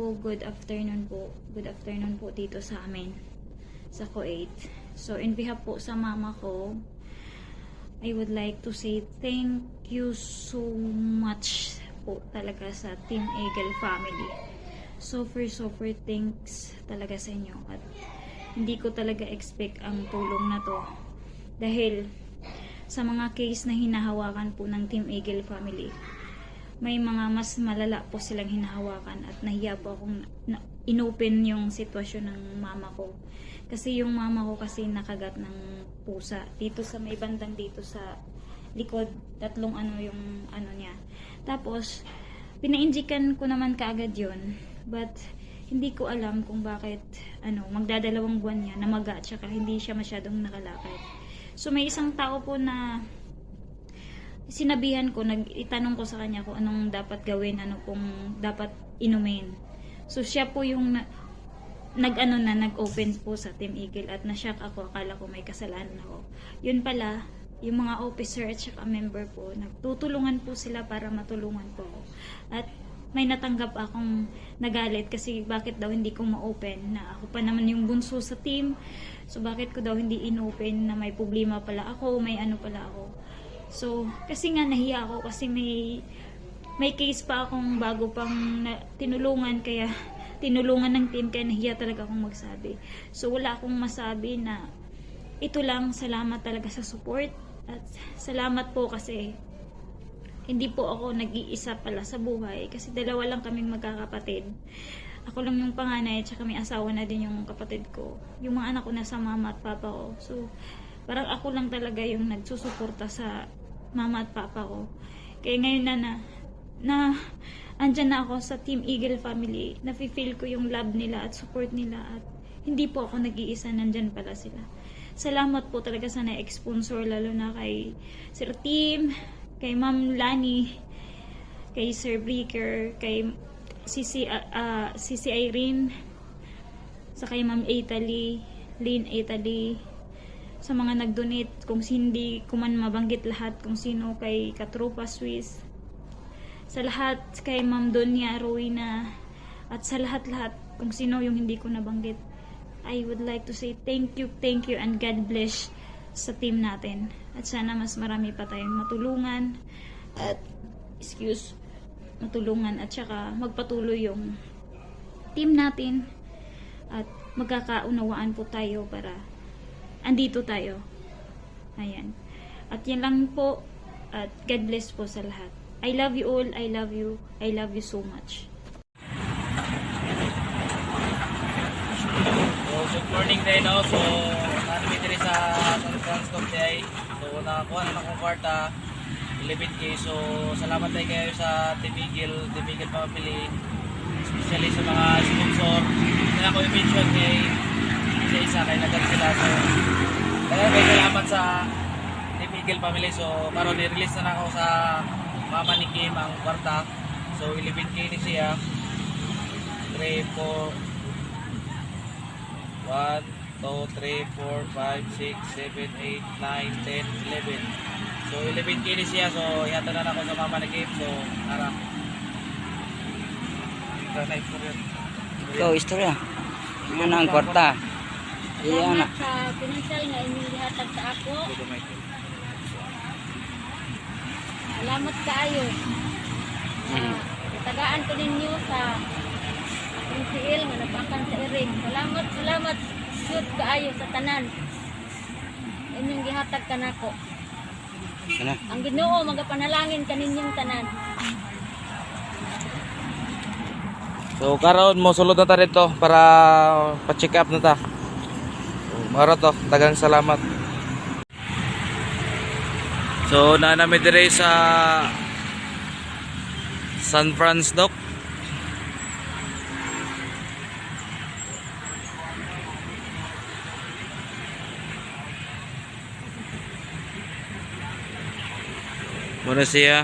po, good afternoon po. Good afternoon po dito sa amin, sa Kuwait. So, in behalf po sa mama ko, I would like to say thank you so much po talaga sa Team Eagle family. Super thanks talaga sa inyo. At hindi ko talaga expect ang tulong na to. Dahil sa mga case na hinahawakan po ng Team Eagle family, may mga mas malala po silang hinahawakan at nahiya po akong inopen yung sitwasyon ng mama ko. Kasi yung mama ko kasi nakagat ng pusa dito sa may bandang dito sa likod, tatlong yung niya. Tapos pinainjikan ko naman kaagad yon, but hindi ko alam kung bakit magdadalawang buwan niya namaga at saka hindi siya masyadong nakalakad. So may isang tao po na sinabihan ko, itanong ko sa kanya kung anong dapat gawin, ano pong dapat inumin. So siya po yung nag-open po sa Team Eagle at na-shock ako, akala ko may kasalanan ako. Yun pala, yung mga officer at saka member po, nagtutulungan po sila para matulungan po ako. At may natanggap akong nagalit kasi bakit daw hindi ko ma-open, na ako pa naman yung bunso sa team. So bakit ko daw hindi in-open na may problema pala ako, may pala ako. So, kasi nga nahiya ako kasi may case pa akong bago pang tinulungan, kaya tinulungan ng team, kaya nahiya talaga akong magsabi. So, wala akong masabi na ito lang, salamat talaga sa support at salamat po kasi hindi po ako nag-iisa pala sa buhay kasi dalawa lang kaming magkakapatid. Ako lang yung panganay at saka may asawa na din yung kapatid ko. Yung mga anak ko nasa mama at papa ko. So, parang ako lang talaga yung nagsusuporta sa mama at papa ko. Kaya ngayon na andyan na ako sa Team Eagle family, nafe-feel ko yung love nila at support nila at hindi po ako nag-iisa, nandyan pala sila. Salamat po talaga sa na-sponsor, lalo na kay Sir Team, kay Ma'am Lani, kay Sir Breaker, kay Sisi Irene, sa kay Ma'am Italy, Lynn Italy, sa mga nag-donate, kung hindi ko man mabanggit lahat, kung sino, kay Katrupa Swiss, sa lahat, kay Ma'am Donya Rowena, at sa lahat-lahat, kung sino yung hindi ko nabanggit, I would like to say thank you, and God bless sa team natin. At sana mas marami pa tayong matulungan, at matulungan, at saka magpatuloy yung team natin, at magkakaunawaan po tayo para andito tayo. Ayan. At yan lang po. At God bless po sa lahat. I love you all. I love you. I love you so much. So, good morning din, no? So, natin dito sa San Francisco Day. So, nakakuha na akong kwarta. 11K. So, salamat tayo kayo sa Team Eagle family. Especially sa mga sponsor. Kaya ako i-mention kay isa kay nagad sila. So, kaya may salamat sa Team Eagle family. So, karon i-release na ako sa mama ni Kim ang kwarta. So, 11K ni siya. 3, 4 1, 2, 3, 4, 5, 6, 7, 8, 9, 10, 11. So, 11K ni siya. So, ihatan na ako sa mama ni Kim. So, tara. Ikaw, istorya. Ano ang kwarta? Iyan na. Salamat sa pinansyal na inyong lihatag sa ako. Salamat kaayo. Tagaan ko ninyo sa akong siil nga napakan sa iring. Salamat shoot kaayo sa tanan. Inyong gihatag kanako. Ano? Ang Ginoo magapanalangin kaninyong tanan. So karon mo sulod na ta dito para pa-check up na ta. Mara to, tagang salamat. So naanami dire sa San Francisco. Muna siya